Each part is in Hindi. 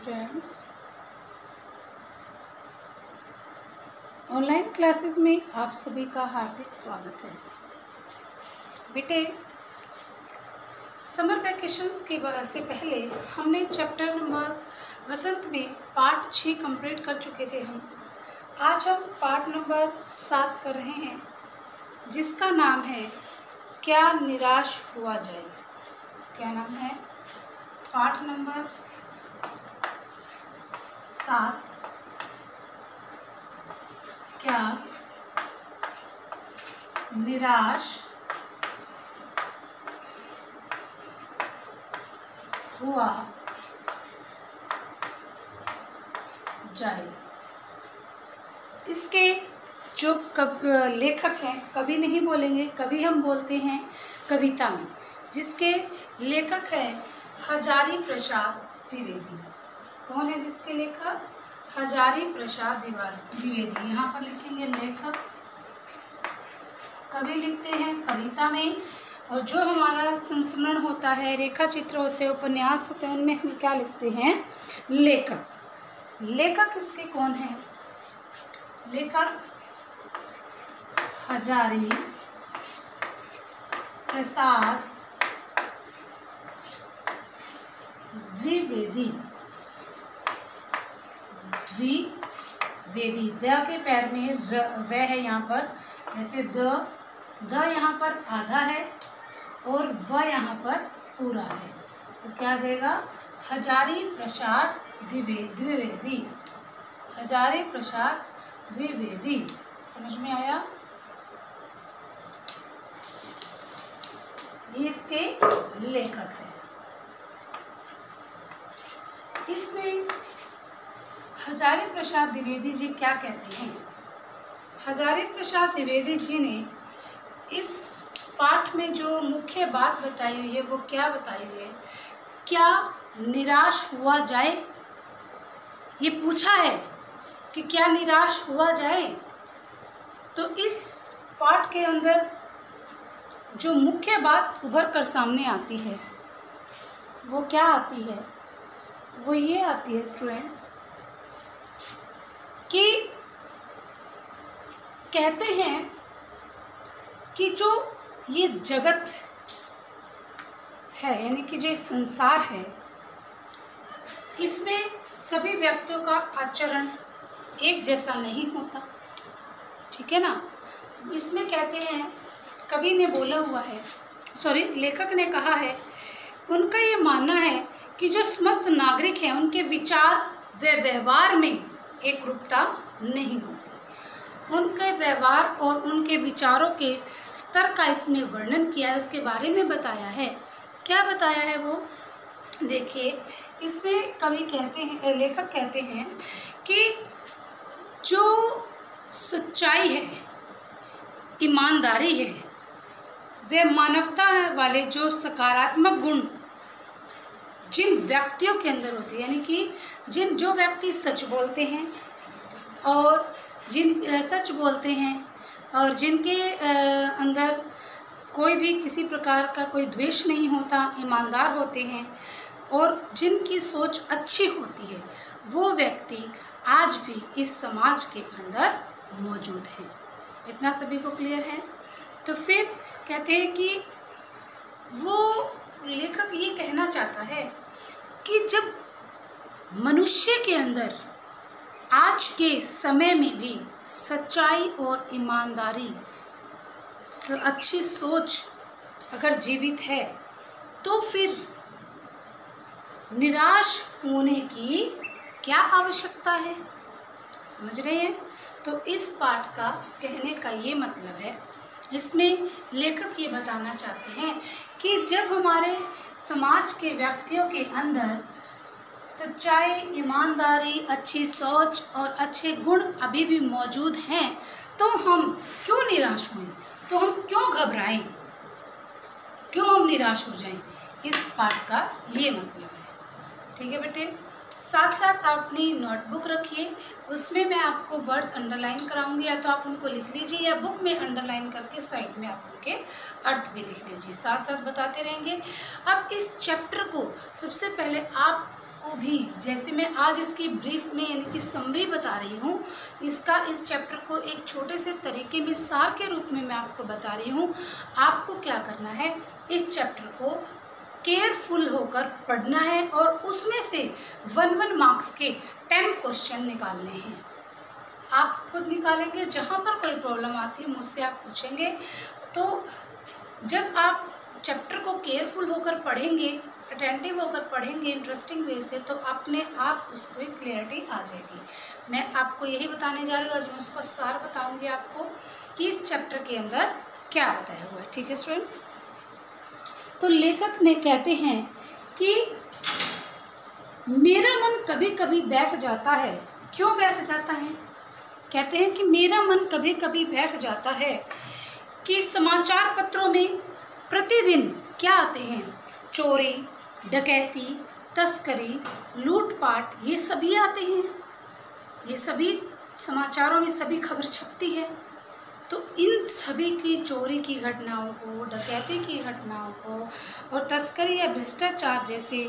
फ्रेंड्स, ऑनलाइन क्लासेस में आप सभी का हार्दिक स्वागत है। बेटे, समर वैकेशंस के से पहले हमने चैप्टर नंबर वसंत में पार्ट 6 कंप्लीट कर चुके थे। आज हम पार्ट नंबर 7 कर रहे हैं, जिसका नाम है क्या निराश हुआ जाए। क्या नाम है? पार्ट नंबर 7, क्या निराश हुआ जाए। इसके जो लेखक हैं, कवि नहीं बोलेंगे, कवि हम बोलते हैं कविता में, जिसके लेखक हैं हजारी प्रसाद द्विवेदी। कौन है जिसके लेखक? हजारी प्रसाद द्विवेदी। यहाँ पर लिखेंगे लेखक, कवि लिखते हैं कविता में, और जो हमारा संस्मरण होता है, रेखा चित्र होते हैं, उपन्यास होते हैं, उनमें हम क्या लिखते हैं? लेखक। लेखक इसके कौन है? लेखक हजारी प्रसाद द्विवेदी। द्विवेदी, द के पैर में व है यहाँ पर, जैसे द यहाँ पर आधा है और व यहाँ पर पूरा है, तो क्या आ जाएगा? हजारी प्रसाद द्विवेदी। हजारी प्रसाद द्विवेदी। समझ में आया? ये इसके लेखक है। इसमें हजारी प्रसाद द्विवेदी जी क्या कहते हैं? हजारी प्रसाद द्विवेदी जी ने इस पाठ में जो मुख्य बात बताई हुई है, वो क्या बताई हुई है? क्या निराश हुआ जाए, ये पूछा है कि क्या निराश हुआ जाए। तो इस पाठ के अंदर जो मुख्य बात उभर कर सामने आती है, वो क्या आती है? वो ये आती है स्टूडेंट्स कि कहते हैं कि जो ये जगत है, यानी कि जो संसार है, इसमें सभी व्यक्तियों का आचरण एक जैसा नहीं होता। ठीक है ना? इसमें कहते हैं, कवि ने बोला हुआ है, लेखक ने कहा है, उनका ये मानना है कि जो समस्त नागरिक हैं, उनके विचार व व्यवहार में एक रूपता नहीं होती। उनके व्यवहार और उनके विचारों के स्तर का इसमें वर्णन किया है, उसके बारे में बताया है। क्या बताया है वो? देखिए, इसमें कवि कहते हैं, लेखक कहते हैं कि जो सच्चाई है, ईमानदारी है, वे मानवता वाले जो सकारात्मक गुण जिन व्यक्तियों के अंदर होते हैं, यानी कि जो व्यक्ति सच बोलते हैं और सच बोलते हैं और जिनके अंदर कोई भी किसी प्रकार का कोई द्वेष नहीं होता, ईमानदार होते हैं और जिनकी सोच अच्छी होती है, वो व्यक्ति आज भी इस समाज के अंदर मौजूद हैं। इतना सभी को क्लियर है? तो फिर कहते हैं कि वो लेखक ये कहना चाहता है कि जब मनुष्य के अंदर आज के समय में भी सच्चाई और ईमानदारी, अच्छी सोच अगर जीवित है, तो फिर निराश होने की क्या आवश्यकता है। समझ रहे हैं? तो इस पाठ का कहने का ये मतलब है, इसमें लेखक ये बताना चाहते हैं कि जब हमारे समाज के व्यक्तियों के अंदर सच्चाई, ईमानदारी, अच्छी सोच और अच्छे गुण अभी भी मौजूद हैं, तो हम क्यों निराश हुए, तो हम क्यों घबराएं, क्यों हम निराश हो जाएं। इस पाठ का ये मतलब है। ठीक है बेटे? साथ साथ आप अपनी नोटबुक रखिए, उसमें मैं आपको वर्ड्स अंडरलाइन कराऊंगी, या तो आप उनको लिख लीजिए या बुक में अंडरलाइन करके साइड में आप उनके अर्थ भी लिख लीजिए, साथ साथ बताते रहेंगे। अब इस चैप्टर को सबसे पहले आप आपको भी, जैसे मैं आज इसकी ब्रीफ में यानी कि समरी बता रही हूँ, इसका इस चैप्टर को एक छोटे से तरीके में सार के रूप में मैं आपको बता रही हूँ। आपको क्या करना है, इस चैप्टर को केयरफुल होकर पढ़ना है और उसमें से 1 मार्क्स के 10 क्वेश्चन निकालने हैं। आप खुद निकालेंगे, जहाँ पर कोई प्रॉब्लम आती है मुझसे आप पूछेंगे। तो जब आप चैप्टर को केयरफुल होकर पढ़ेंगे, अटेंटिव होकर पढ़ेंगे इंटरेस्टिंग वे से, तो अपने आप उसको एक क्लियरिटी आ जाएगी। मैं आपको यही बताने जा रही हूँ, आज मैं उसका सार बताऊंगी आपको कि इस चैप्टर के अंदर क्या बताया हुआ है। ठीक है स्टूडेंट्स, तो लेखक ने कहते हैं कि मेरा मन कभी कभी बैठ जाता है। क्यों बैठ जाता है? कहते हैं कि मेरा मन कभी कभी बैठ जाता है कि समाचार पत्रों में प्रतिदिन क्या आते हैं, चोरी, डकैती, तस्करी, लूटपाट, ये सभी आते हैं, ये सभी समाचारों में सभी खबर छपती है। तो इन सभी की चोरी की घटनाओं को, डकैती की घटनाओं को और तस्करी या भ्रष्टाचार जैसे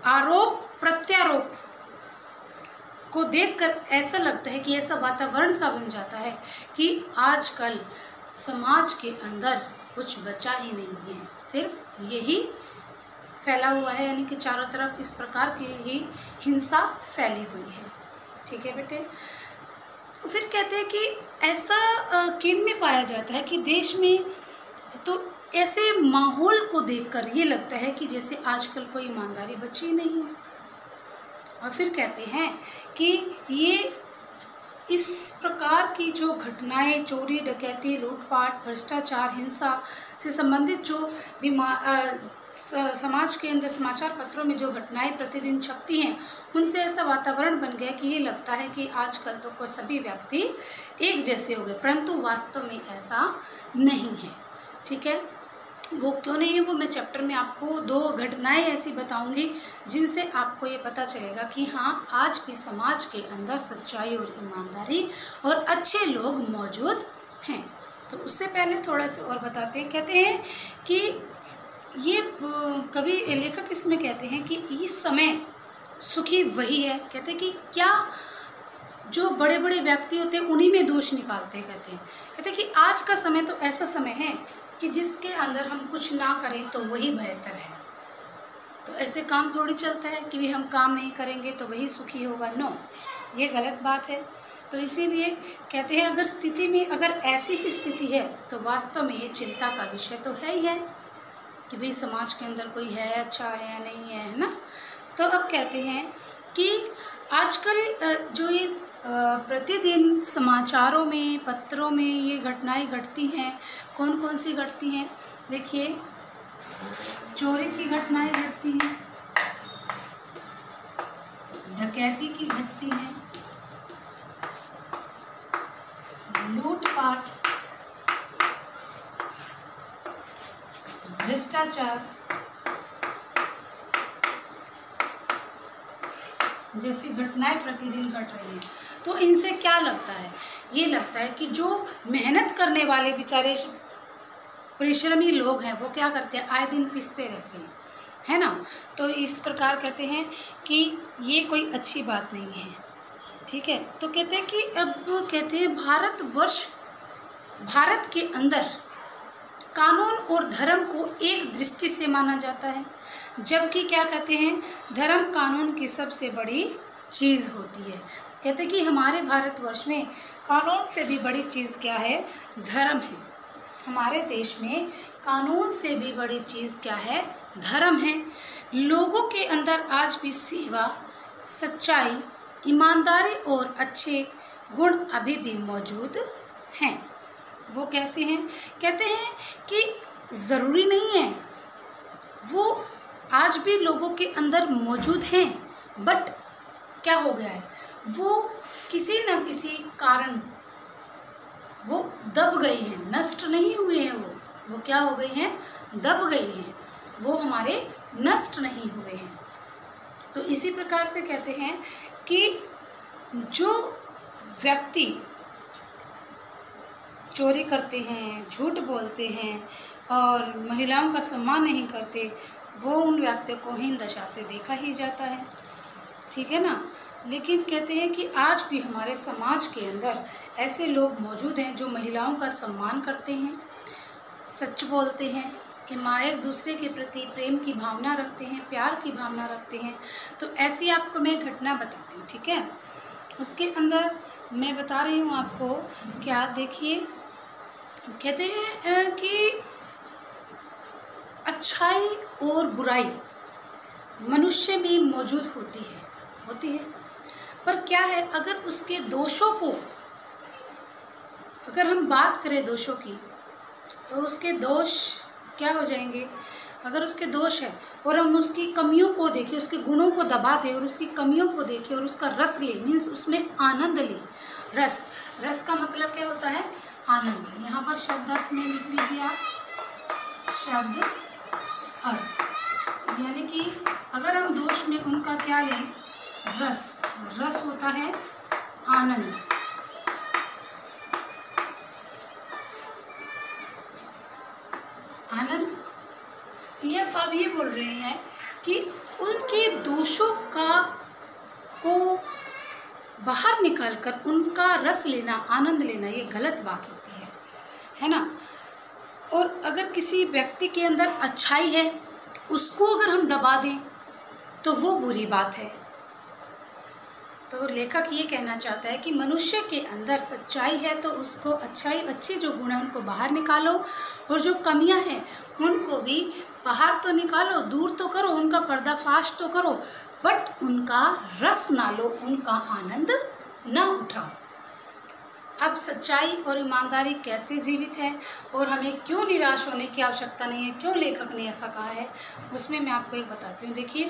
आरोप प्रत्यारोप को देखकर ऐसा लगता है कि ऐसा वातावरण सा बन जाता है कि आजकल समाज के अंदर कुछ बचा ही नहीं है, सिर्फ यही फैला हुआ है, यानी कि चारों तरफ इस प्रकार की ही हिंसा फैली हुई है। ठीक है बेटे, फिर कहते हैं कि ऐसा किन में पाया जाता है कि देश में, तो ऐसे माहौल को देखकर ये लगता है कि जैसे आजकल कोई ईमानदारी बची ही नहीं है। और फिर कहते हैं कि ये इस प्रकार की जो घटनाएं, चोरी, डकैती, लूटपाट, भ्रष्टाचार, हिंसा से संबंधित जो समाज के अंदर समाचार पत्रों में जो घटनाएं प्रतिदिन छपती हैं, उनसे ऐसा वातावरण बन गया कि ये लगता है कि आजकल तो सभी व्यक्ति एक जैसे हो गए, परंतु वास्तव में ऐसा नहीं है। ठीक है, वो क्यों नहीं है वो मैं चैप्टर में आपको 2 घटनाएं ऐसी बताऊंगी जिनसे आपको ये पता चलेगा कि हाँ, आज भी समाज के अंदर सच्चाई और ईमानदारी और अच्छे लोग मौजूद हैं। तो उससे पहले थोड़ा सा और बताते हैं। कहते हैं कि ये कवि लेखक इसमें कहते हैं कि इस समय सुखी वही है। कहते हैं कि क्या जो बड़े बड़े व्यक्ति होते हैं उन्हीं में दोष निकालते हैं। कहते हैं कि आज का समय तो ऐसा समय है कि जिसके अंदर हम कुछ ना करें तो वही बेहतर है। तो ऐसे काम थोड़ी चलता है कि भी हम काम नहीं करेंगे तो वही सुखी होगा। नो, ये गलत बात है। तो इसीलिए कहते हैं अगर स्थिति में अगर ऐसी ही स्थिति है तो वास्तव में ये चिंता का विषय तो है ही है कि भाई समाज के अंदर कोई है अच्छा है या नहीं है ना। तो अब कहते हैं कि आजकल जो ये प्रतिदिन समाचारों में, पत्रों में ये घटनाएं घटती हैं, कौन कौन सी घटती हैं? देखिए, चोरी की घटनाएं घटती हैं, डकैती की घटती हैं, लूटपाट, भ्रष्टाचार जैसी घटनाएं प्रतिदिन घट रही हैं। तो इनसे क्या लगता है? ये लगता है कि जो मेहनत करने वाले बेचारे परिश्रमी लोग हैं वो क्या करते हैं, आए दिन पिसते रहते हैं, है ना। तो इस प्रकार कहते हैं कि ये कोई अच्छी बात नहीं है। ठीक है, तो कहते हैं कि अब कहते हैं भारत के अंदर कानून और धर्म को एक दृष्टि से माना जाता है, जबकि क्या कहते हैं, धर्म कानून की सबसे बड़ी चीज़ होती है। कहते हैं कि हमारे भारतवर्ष में कानून से भी बड़ी चीज़ क्या है, धर्म है। हमारे देश में कानून से भी बड़ी चीज़ क्या है, धर्म है। लोगों के अंदर आज भी सेवा, सच्चाई, ईमानदारी और अच्छे गुण अभी भी मौजूद हैं। वो कैसे हैं? कहते हैं कि ज़रूरी नहीं है, वो आज भी लोगों के अंदर मौजूद हैं, बट क्या हो गया है, वो किसी न किसी कारण वो दब गए हैं, नष्ट नहीं हुए हैं। वो क्या हो गए हैं, दब गए हैं, वो हमारे नष्ट नहीं हुए हैं। तो इसी प्रकार से कहते हैं कि जो व्यक्ति चोरी करते हैं, झूठ बोलते हैं और महिलाओं का सम्मान नहीं करते, वो उन व्यक्तियों को हीन दशा से देखा ही जाता है, ठीक है ना। लेकिन कहते हैं कि आज भी हमारे समाज के अंदर ऐसे लोग मौजूद हैं जो महिलाओं का सम्मान करते हैं, सच बोलते हैं, एक दूसरे के प्रति प्रेम की भावना रखते हैं, प्यार की भावना रखते हैं। तो ऐसी आपको मैं घटना बताती हूँ, ठीक है। उसके अंदर मैं बता रही हूँ आपको, क्या देखिए, कहते हैं कि अच्छाई और बुराई मनुष्य में मौजूद होती है, पर क्या है, अगर उसके दोषों को, अगर हम बात करें दोषों की, तो उसके दोष क्या हो जाएंगे। अगर उसके दोष है और हम उसकी कमियों को देखें, उसके गुणों को दबा दें और उसकी कमियों को देखें और उसका रस ले, मीन्स उसमें आनंद ले। रस का मतलब क्या होता है, आनंद। यहाँ पर शब्दार्थ में लिख लीजिए आप, शब्द अर्थ, यानी कि अगर हम दोष में उनका क्या लें, रस होता है आनंद। यह आप ये बोल रहे हैं कि उनके दोषों को बाहर निकालकर उनका रस लेना, आनंद लेना, ये गलत बात होती है ना। और अगर किसी व्यक्ति के अंदर अच्छाई है, उसको अगर हम दबा दें तो वो बुरी बात है। तो लेखक ये कहना चाहता है कि मनुष्य के अंदर सच्चाई है तो उसको अच्छे जो गुण हैं उनको बाहर निकालो, और जो कमियां हैं उनको भी बाहर तो निकालो, दूर तो करो, उनका पर्दाफाश तो करो, बट उनका रस ना लो, उनका आनंद ना उठाओ। अब सच्चाई और ईमानदारी कैसे जीवित है और हमें क्यों निराश होने की आवश्यकता नहीं है, क्यों लेखक ने ऐसा कहा है, उसमें मैं आपको एक बताती हूँ। देखिए,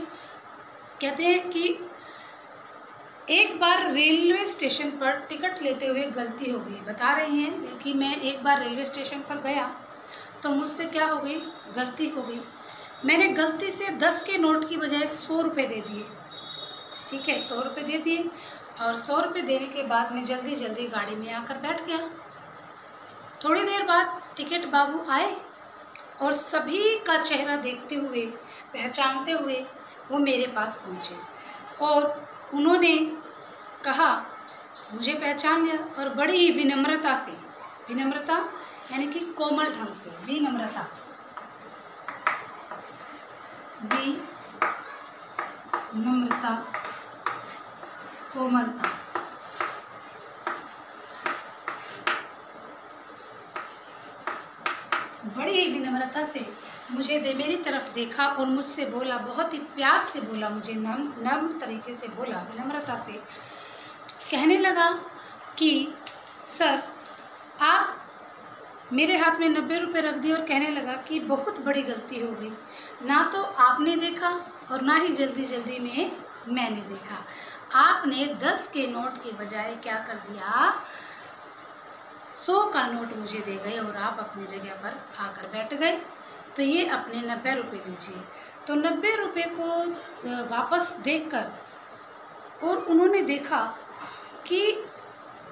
कहते हैं कि एक बार रेलवे स्टेशन पर टिकट लेते हुए गलती हो गई। बता रहे हैं कि मैं एक बार रेलवे स्टेशन पर गया तो मुझसे क्या हो गई, गलती हो गई। मैंने गलती से 10 के नोट की बजाय 100 रुपये दे दिए, ठीक है, 100 रुपये दे दिए। और 100 रुपये देने के बाद मैं जल्दी गाड़ी में आकर बैठ गया। थोड़ी देर बाद टिकट बाबू आए और सभी का चेहरा देखते हुए, पहचानते हुए वो मेरे पास पहुँचे और उन्होंने कहा, मुझे पहचान लिया और बड़ी ही विनम्रता यानी कि कोमल ढंग से, विनम्रता, कोमलता, बड़ी ही विनम्रता से मुझे मेरी तरफ देखा और मुझसे बोला, बहुत ही प्यार से बोला, मुझे नम्र तरीके से बोला, विनम्रता से कहने लगा कि सर, आप मेरे हाथ में 90 रुपये रख दिए और कहने लगा कि बहुत बड़ी गलती हो गई, ना तो आपने देखा और ना ही जल्दी में मैंने देखा। आपने 10 के नोट के बजाय क्या कर दिया, 100 का नोट मुझे दे गए और आप अपनी जगह पर आकर बैठ गए, तो ये अपने 90 रुपये लीजिए। तो 90 रुपये को वापस देकर और उन्होंने देखा कि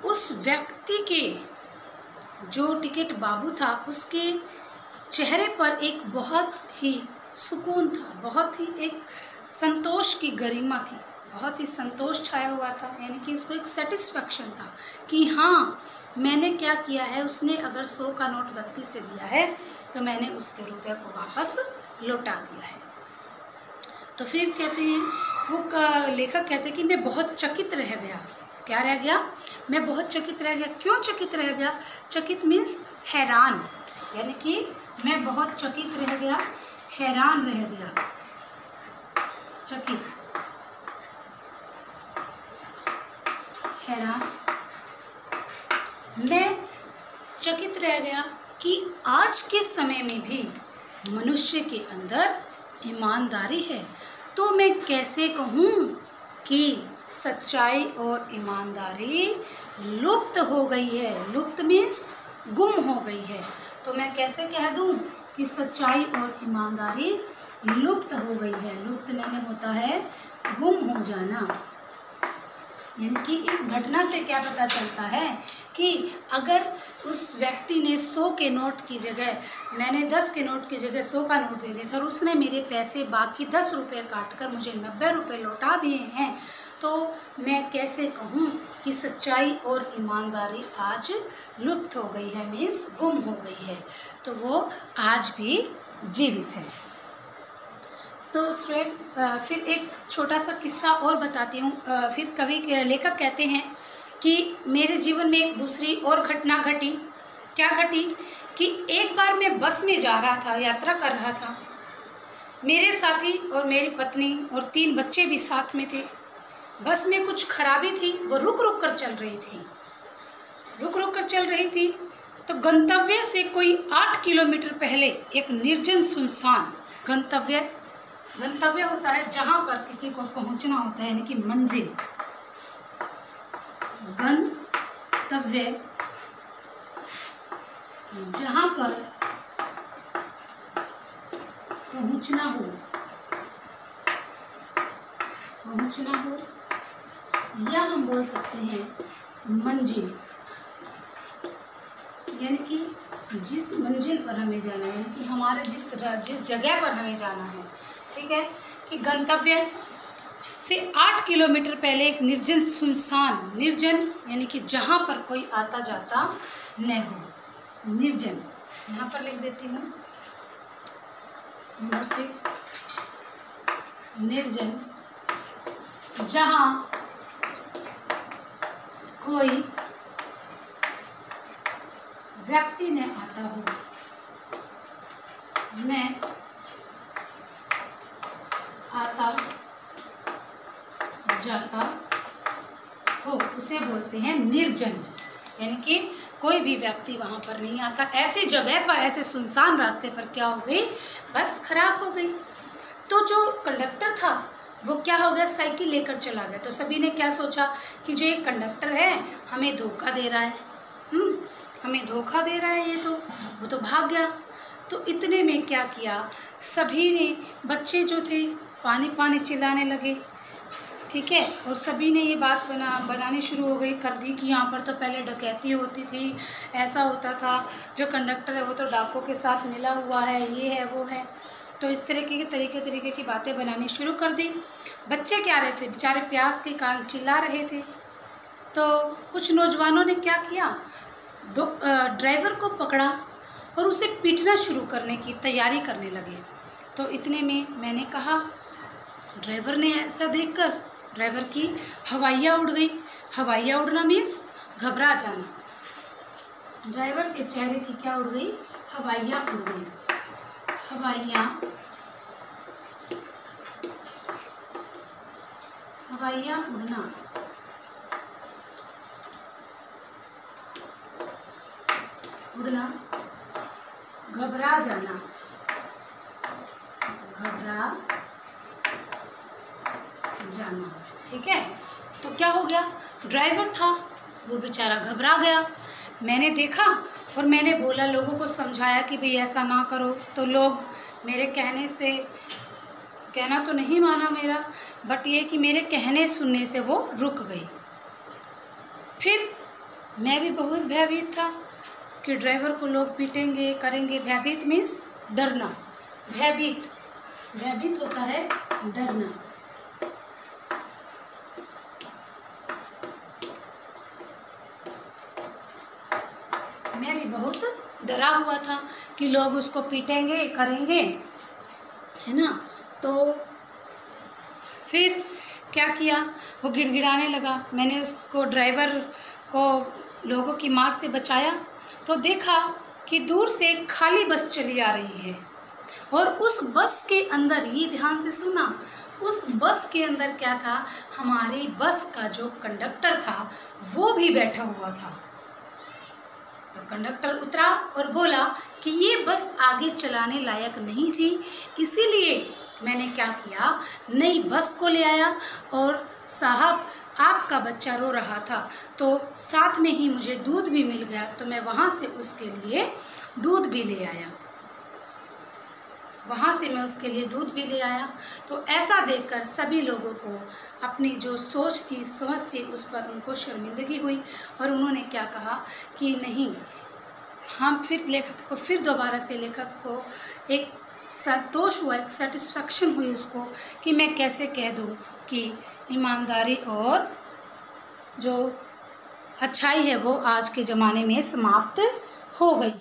उस व्यक्ति के जो टिकट बाबू था, उसके चेहरे पर एक बहुत ही सुकून था, बहुत ही एक संतोष की गरिमा थी, बहुत ही संतोष छाया हुआ था, यानी कि उसको एक सेटिस्फैक्शन था कि हाँ, मैंने क्या किया है, उसने अगर 100 का नोट गलती से दिया है तो मैंने उसके रुपये को वापस लौटा दिया है। तो फिर कहते हैं, वो लेखक कहते हैं कि मैं बहुत चकित रह गया। क्या रह गया, मैं बहुत चकित रह गया। क्यों चकित रह गया, चकित मीन्स हैरान, यानी कि मैं बहुत चकित रह गया, हैरान रह गया, चकित, हैरान, मैं चकित रह गया कि आज के समय में भी मनुष्य के अंदर ईमानदारी है। तो मैं कैसे कहूँ कि सच्चाई और ईमानदारी लुप्त हो गई है, लुप्त मीन्स गुम हो गई है। तो मैं कैसे कह दूँ कि सच्चाई और ईमानदारी लुप्त हो गई है। लुप्त मैंने होता है गुम हो जाना, यानी कि इस घटना से क्या पता चलता है कि अगर उस व्यक्ति ने 100 के नोट की जगह, मैंने 10 के नोट की जगह 100 का नोट दे दिया था और उसने मेरे पैसे बाकी 10 रुपये काट कर मुझे 90 रुपये लौटा दिए हैं, तो मैं कैसे कहूँ कि सच्चाई और ईमानदारी आज लुप्त हो गई है, मीन्स गुम हो गई है, तो वो आज भी जीवित है। तो स्टूडेंट्स फिर एक छोटा सा किस्सा और बताती हूँ। फिर कवि लेखक कहते हैं कि मेरे जीवन में एक दूसरी और घटना घटी। क्या घटी कि एक बार मैं बस में जा रहा था, यात्रा कर रहा था। मेरे साथी और मेरी पत्नी और 3 बच्चे भी साथ में थे। बस में कुछ खराबी थी, वो रुक रुक कर चल रही थी। तो गंतव्य से कोई 8 किलोमीटर पहले एक निर्जन सुनसान, गंतव्य होता है जहाँ पर किसी को पहुँचना होता है, यानी कि मंजिल। गंतव्य जहाँ पर पहुँचना हो, या हम बोल सकते हैं मंजिल, यानी कि जिस मंजिल पर हमें जाना है, यानी कि हमारे जिस जगह पर हमें जाना है, ठीक है, कि गंतव्य से 8 किलोमीटर पहले एक निर्जन सुनसान, निर्जन यानी कि जहाँ पर कोई आता जाता न हो, निर्जन, यहाँ पर लिख देती हूँ नंबर 6, निर्जन जहाँ कोई व्यक्ति ने आता हो, मैं आता जाता हो, उसे बोलते हैं निर्जन, यानी कि कोई भी व्यक्ति वहाँ पर नहीं आता। ऐसी जगह पर, ऐसे सुनसान रास्ते पर क्या हो गई, बस खराब हो गई। तो जो कंडक्टर था वो क्या हो गया, साइकिल लेकर चला गया। तो सभी ने क्या सोचा कि जो एक कंडक्टर है हमें धोखा दे रहा है, हमें धोखा दे रहा है ये, तो वो तो भाग गया। तो इतने में क्या किया, सभी ने, बच्चे जो थे पानी पानी चिल्लाने लगे, ठीक है, और सभी ने ये बात बनानी शुरू हो गई कर दी कि यहाँ पर तो पहले डकैती होती थी, ऐसा होता था, जो कंडक्टर है वो तो डाकुओं के साथ मिला हुआ है, ये है वो है। तो इस तरीके की बातें बनानी शुरू कर दी। बच्चे क्या रहे थे बेचारे, प्यास के कारण चिल्ला रहे थे। तो कुछ नौजवानों ने क्या किया, ड्राइवर को पकड़ा और उसे पीटना शुरू करने की तैयारी करने लगे। तो इतने में मैंने कहा, ड्राइवर ने ऐसा देखकर ड्राइवर की हवाइयाँ उड़ गई। हवाइयाँ उड़ना मीन्स घबरा जाना। ड्राइवर के चेहरे की क्या उड़ गई, हवाइयाँ उड़ गई। हवाइयाँ उड़ना, घबरा जाना, ठीक है। तो क्या हो गया, ड्राइवर था वो बेचारा घबरा गया। मैंने देखा और मैंने बोला, लोगों को समझाया कि भाई ऐसा ना करो। तो लोग मेरे कहना तो नहीं माना मेरा, बट ये कि मेरे कहने सुनने से वो रुक गई। फिर मैं भी बहुत भयभीत था कि ड्राइवर को लोग पीटेंगे, करेंगे। भयभीत मीन्स डरना, भयभीत होता है डरना। मैं भी बहुत डरा हुआ था कि लोग उसको पीटेंगे, करेंगे, है ना। तो फिर क्या किया, वो गिड़गिड़ाने लगा। मैंने उसको, ड्राइवर को लोगों की मार से बचाया। तो देखा कि दूर से खाली बस चली आ रही है और उस बस के अंदर, ये ध्यान से सुना, उस बस के अंदर क्या था, हमारी बस का जो कंडक्टर था वो भी बैठा हुआ था। तो कंडक्टर उतरा और बोला कि ये बस आगे चलाने लायक नहीं थी, इसीलिए मैंने क्या किया, नई बस को ले आया। और साहब, आपका बच्चा रो रहा था तो साथ में ही मुझे दूध भी मिल गया, तो मैं वहाँ से उसके लिए दूध भी ले आया। वहाँ से मैं उसके लिए दूध भी ले आया। तो ऐसा देखकर सभी लोगों को अपनी जो सोच थी, समझ थी, उस पर उनको शर्मिंदगी हुई और उन्होंने क्या कहा कि नहीं, हम फिर लेखक को फिर दोबारा से लेखक को एक संतोष हुआ, एक सेटिस्फेक्शन हुई उसको कि मैं कैसे कह दूं कि ईमानदारी और जो अच्छाई है वो आज के ज़माने में समाप्त हो गई।